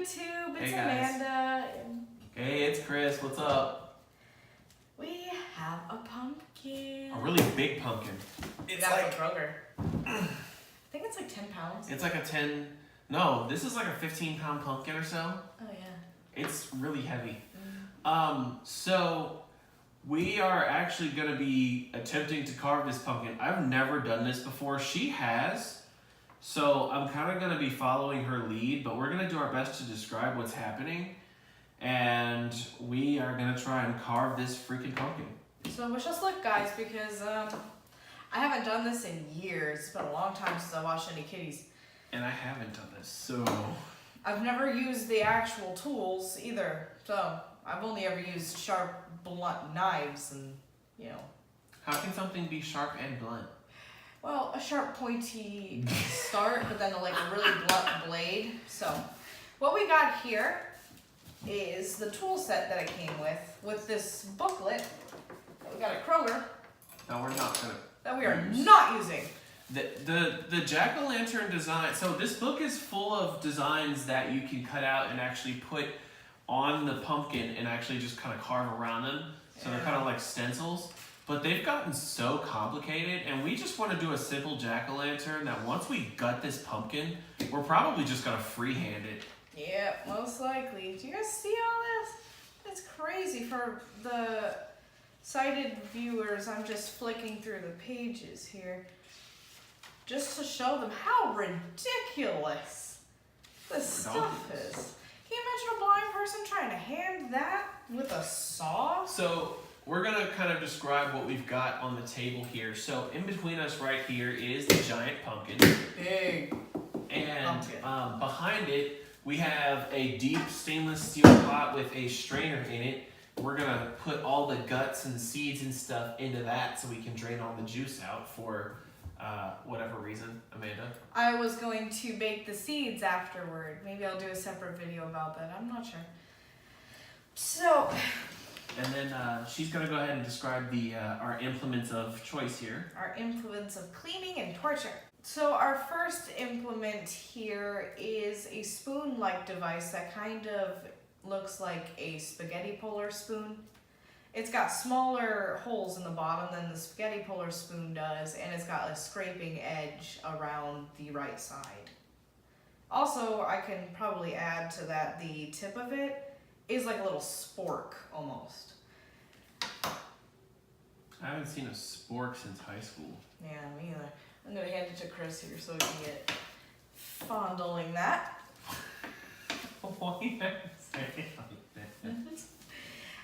YouTube, it's Hey guys. Amanda. Hey, it's Chris. What's up? We have a pumpkin. A really big pumpkin. It's like from Kroger. I think it's like 10 pounds. It's like a 10. No, this is like a 15-pound pumpkin or so. Oh yeah. It's really heavy. So we are actually going to be attempting to carve this pumpkin. I've never done this before. She has. So I'm kind of going to be following her lead, but we're going to do our best to describe what's happening. And we are going to try and carve this freaking pumpkin. So wish us luck, guys, because I haven't done this in years. It's been a long time since I watched any kitties. And I haven't done this, so... I've never used the actual tools either. So I've only ever used sharp, blunt knives and, you know. How can something be sharp and blunt? Well, a sharp, pointy start, but then a really blunt blade. So what we got here is the tool set that I came with this booklet that we got at Kroger. No, we're not gonna. That we are not using. The jack-o'-lantern design. So this book is full of designs that you can cut out and actually put on the pumpkin and actually just kind of carve around them. So they're kind of like stencils. But they've gotten so complicated, and we just want to do a simple jack-o'-lantern that once we gut this pumpkin, we're probably just gonna freehand it. Yeah, most likely. Do you guys see all this? That's crazy. For the sighted viewers, I'm just flicking through the pages here just to show them how ridiculous this stuff is. Can you imagine a blind person trying to hand that with a saw? So we're gonna kind of describe what we've got on the table here. So in between us right here is the giant pumpkin. Big. And Pumpkin. Behind it, we have a deep stainless steel pot with a strainer in it. We're gonna put all the guts and seeds and stuff into that so we can drain all the juice out for whatever reason, Amanda. I was going to bake the seeds afterward. Maybe I'll do a separate video about that. I'm not sure. So. And then she's gonna go ahead and describe the our implements of choice here. Our implements of cleaning and torture. So our first implement here is a spoon-like device that kind of looks like a spaghetti puller spoon. It's got smaller holes in the bottom than the spaghetti puller spoon does, and it's got a scraping edge around the right side. Also, I can probably add to that the tip of it is like a little spork almost. I haven't seen a spork since high school. Yeah, me either. I'm gonna hand it to Chris here so we can get fondling that. Why you have to say it like that?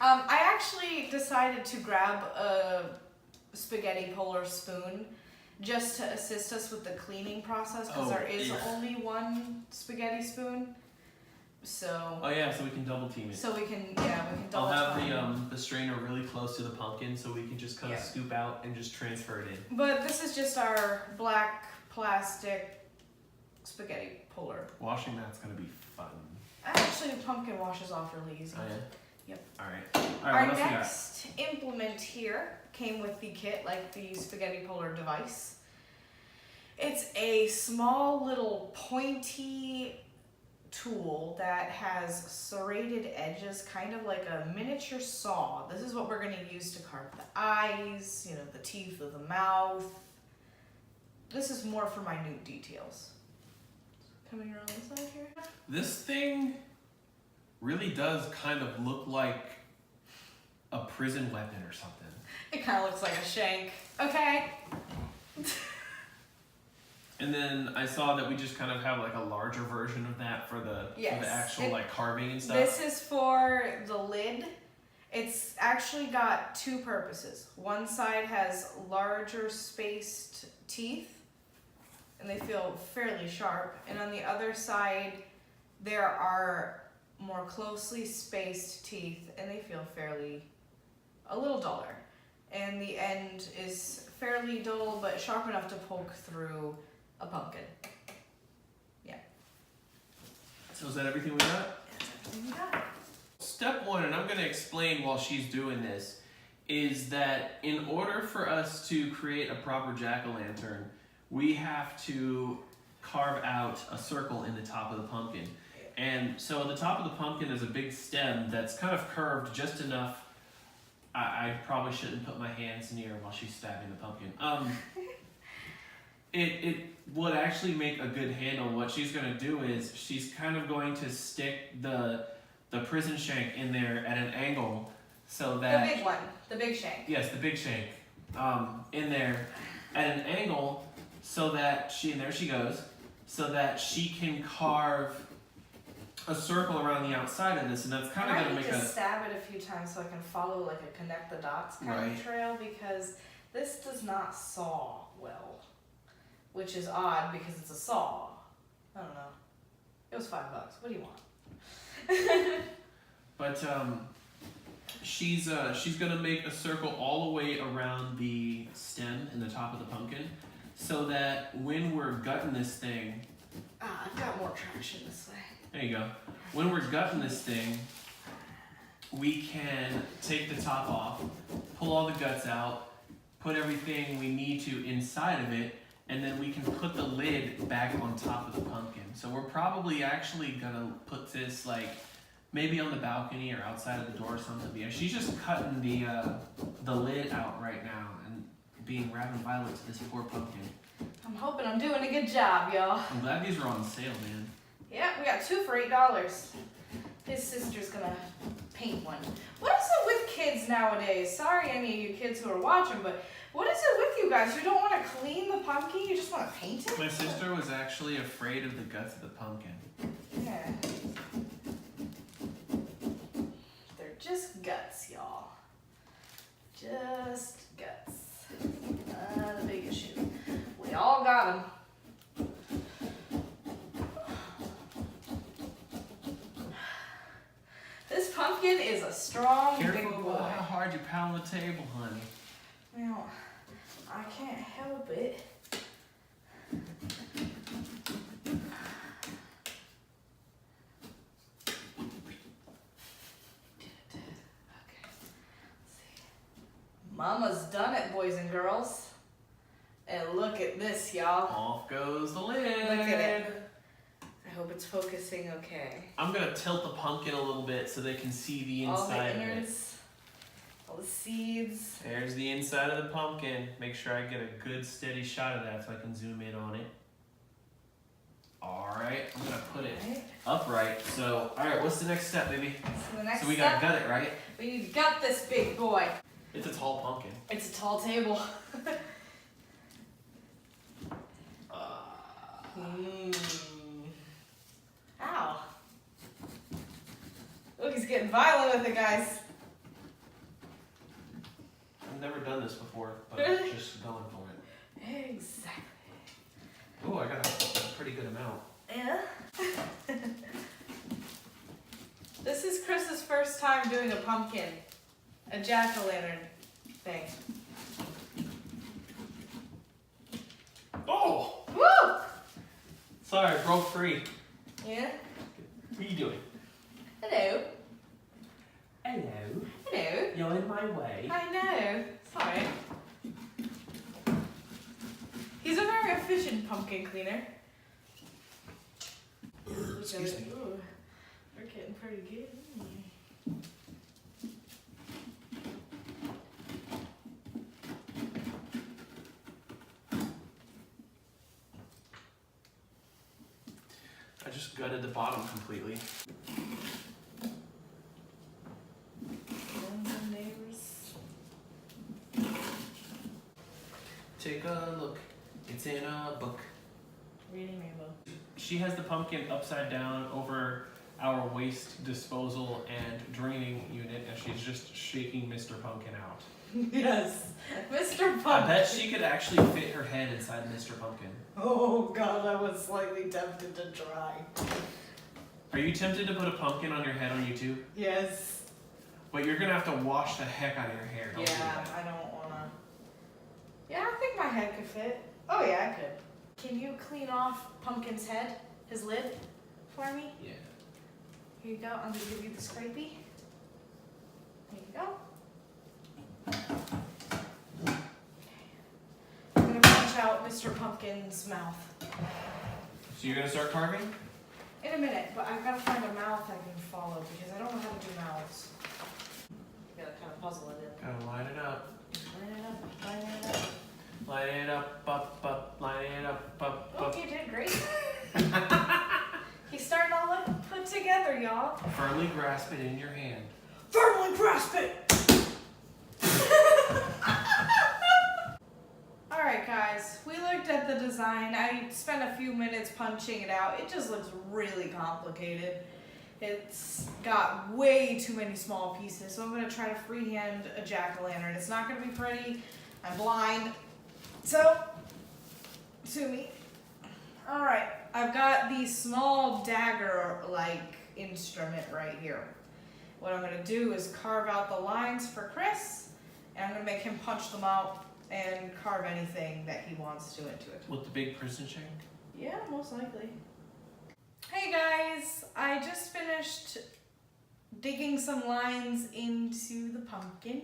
I actually decided to grab a spaghetti puller spoon just to assist us with the cleaning process because there is only one spaghetti spoon. So. Oh yeah, so we can double team it. So we can double. I'll have the strainer really close to the pumpkin so we can just kind of scoop out and just transfer it in. But this is just our black plastic spaghetti puller. Washing that's gonna be fun. Actually, the pumpkin washes off really easy. Oh yeah? Yep. Alright. Our next implement here came with the kit, like the spaghetti puller device. It's a small little pointy tool that has serrated edges, kind of like a miniature saw. This is what we're going to use to carve the eyes, you know, the teeth of the mouth. This is more for minute details. Coming around this side here. This thing really does kind of look like a prison weapon or something. It kind of looks like a shank. Okay. And then I saw that we just kind of have like a larger version of that for the actual like carving and stuff. This is for the lid. It's actually got two purposes. One side has larger spaced teeth, and they feel fairly sharp. And on the other side, there are more closely spaced teeth, and they feel a little duller. And the end is fairly dull, but sharp enough to poke through a pumpkin. Yeah. So is that everything we got? That's everything we got. Step one, and I'm going to explain while she's doing this, is that in order for us to create a proper jack-o'-lantern, we have to carve out a circle in the top of the pumpkin. And so at the top of the pumpkin is a big stem that's kind of curved just enough. I probably shouldn't put my hands near while she's stabbing the pumpkin. It would actually make a good handle. What she's going to do is she's kind of going to stick the prison shank in there at an angle so that... The big one. The big shank. Yes, the big shank. In there at an angle so that and there she goes, so that she can carve a circle around the outside of this, and that's kind of going to make I need to stab it a few times so I can follow like a connect the dots kind of trail, because this does not saw well, which is odd because it's a saw. I don't know. It was $5. What do you want? But she's gonna make a circle all the way around the stem and the top of the pumpkin, so that when we're gutting this thing, I've got more traction this way. there you go. When we're gutting this thing, we can take the top off, pull all the guts out, put everything we need to inside of it, and then we can put the lid back on top of the pumpkin. So we're probably actually gonna put this like maybe on the balcony or outside of the door or something. Yeah, she's just cutting the lid out right now and being rather violent to this poor pumpkin. I'm hoping I'm doing a good job, y'all. I'm glad these are on sale, man. Yeah, we got 2 for $8. His sister's gonna paint one. What is it with kids nowadays? Sorry, any of you kids who are watching, but what is it with you guys? You don't want to clean the pumpkin, you just want to paint it? My sister was actually afraid of the guts of the pumpkin. Yeah. They're just guts, y'all. Just guts. The big issue. We all got them. This pumpkin is a strong big Careful boy. about how hard you pound the table, honey. Well, I can't help it. Mama's done it, boys and girls. And look at this, y'all. Off goes the lid. Look at it. I hope it's focusing okay. I'm gonna tilt the pumpkin a little bit so they can see the inside All the of it. innards, all the seeds. There's the inside of the pumpkin. Make sure I get a good steady shot of that so I can zoom in on it. Alright, I'm gonna put it upright. So, alright, what's the next step, baby? So the next we step, gotta gut it, right? we need to gut this big boy. It's a tall pumpkin. It's a tall table. Ow. Look, he's getting violent with it, guys. I've never done this before, but I'm just going for it. Exactly. Oh, I got a pretty good amount. Yeah. This is Chris's first time doing a pumpkin. A jack-o'-lantern thing. Oh! Woo! Sorry, I broke free. Yeah? What are you doing? Hello. Hello. Hello. You're in my way. I know. Sorry. He's a very efficient pumpkin cleaner. Excuse me. Ooh, we're getting pretty good. I just gutted the bottom completely. Take a look. It's in a book. Reading rainbow. She has the pumpkin upside down over our waste disposal and draining unit, and she's just shaking Mr. Pumpkin out. Yes, Mr. Pumpkin. I bet she could actually fit her head inside Mr. Pumpkin. Oh God, I was slightly tempted to try. Are you tempted to put a pumpkin on your head on YouTube? Yes. But you're gonna have to wash the heck out of your hair. Don't do Yeah, that. I don't wanna. Yeah, I think my head could fit. Oh yeah, I could. Can you clean off Pumpkin's head, his lid, for me? Yeah. Here you go. I'm gonna give you the scrapey. There you go. I'm gonna punch out Mr. Pumpkin's mouth. So you're gonna start carving? In a minute, but I've got to find a mouth I can follow because I don't know how to do mouths. Gotta kind of puzzle it in. Gotta line it up. Line it up, line it up. Line it up, line it up. Oh, you did great. He's starting all up put together, y'all. Firmly grasp it in your hand. Firmly grasp it! Alright guys, we looked at the design. I spent a few minutes punching it out. It just looks really complicated. It's got way too many small pieces, so I'm going to try to freehand a jack-o'-lantern. It's not going to be pretty. I'm blind. So, sue me. Alright, I've got the small dagger-like instrument right here. What I'm going to do is carve out the lines for Chris, and I'm going to make him punch them out and carve anything that he wants to into it. With the big prison shank? Yeah, most likely. Hey guys, I just finished digging some lines into the pumpkin.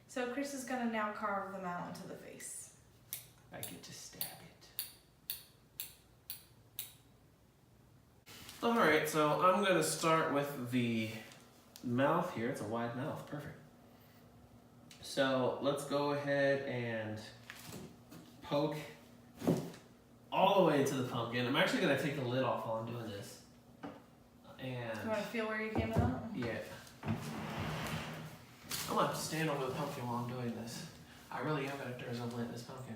So Chris is going to now carve them out into the face. I get to stab it. Alright, so I'm going to start with the mouth here. It's a wide mouth. Perfect. So let's go ahead and poke all the way into the pumpkin. I'm actually going to take the lid off while I'm doing this. And You want to feel where you came out? yeah. I'm going to have to stand over the pumpkin while I'm doing this. I really am going to resemble this pumpkin.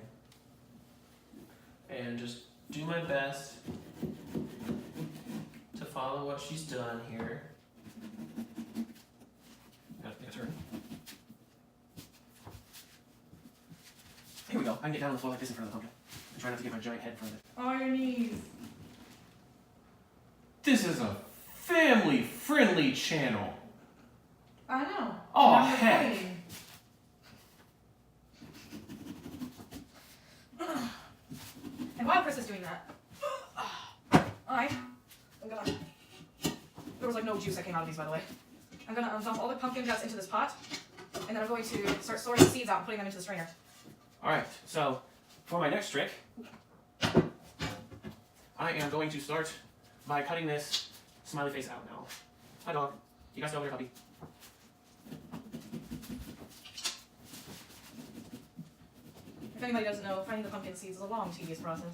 And just do my best to follow what she's done here. Gotta make a turn. Here we go. I can get down on the floor like this in front of the pumpkin. And try not to get my giant head in front of it. On your knees. This is a family-friendly channel. I know. Oh, And I'm heck. recording. And while Chris is doing that, I'm gonna. There was like no juice that came out of these, by the way. I'm gonna dump all the pumpkin guts into this pot, and then I'm going to start sorting the seeds out and putting them into the strainer. Alright, so for my next trick, I am going to start by cutting this smiley face out now. Hi dog. You guys know your puppy. If anybody doesn't know, finding the pumpkin seeds is a long, tedious process.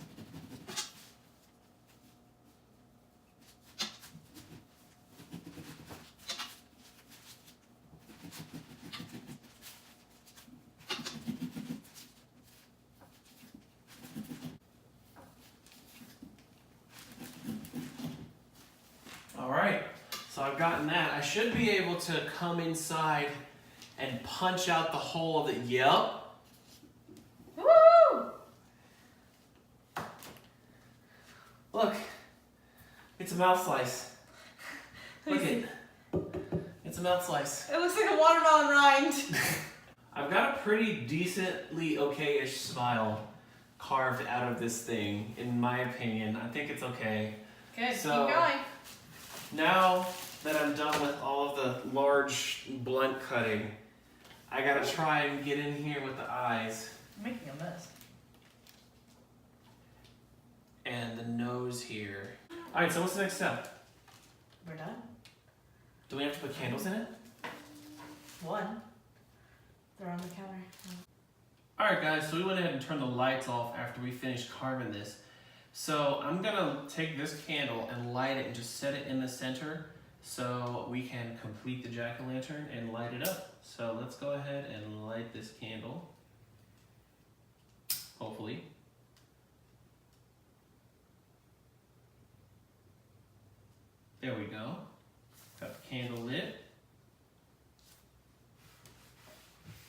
Alright, so I've gotten that. I should be able to come inside and punch out the hole of the. Yep. Woo! Look, it's a mouth slice. Look it. It's a mouth slice. It looks like a watermelon rind. I've got a pretty decently okay-ish smile carved out of this thing, in my opinion. I think it's okay. Good, So- keep going. Now that I'm done with all of the large blunt cutting, I gotta try and get in here with the eyes You're making a mess. and the nose here. Alright, so what's the next step? We're done. Do we have to put candles in it? One. They're on the counter. Alright guys, so we went ahead and turned the lights off after we finished carving this. So I'm gonna take this candle and light it and just set it in the center so we can complete the jack-o'-lantern and light it up. So let's go ahead and light this candle. Hopefully. There we go. Got the candle lit.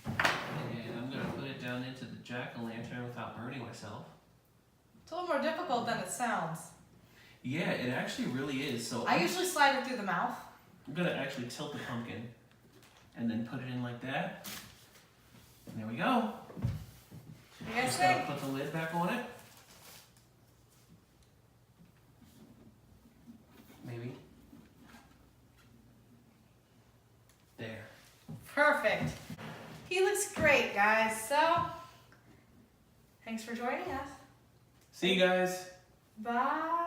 And I'm gonna put it down into the jack-o'-lantern without burning myself. It's a little more difficult than it sounds. Yeah, it actually really is. So I usually slide it through the mouth. I'm gonna actually tilt the pumpkin and then put it in like that. And there we go. You guys Just think? gotta put the lid back on it. Maybe. There. Perfect. He looks great, guys. So, thanks for joining us. See you guys. Bye.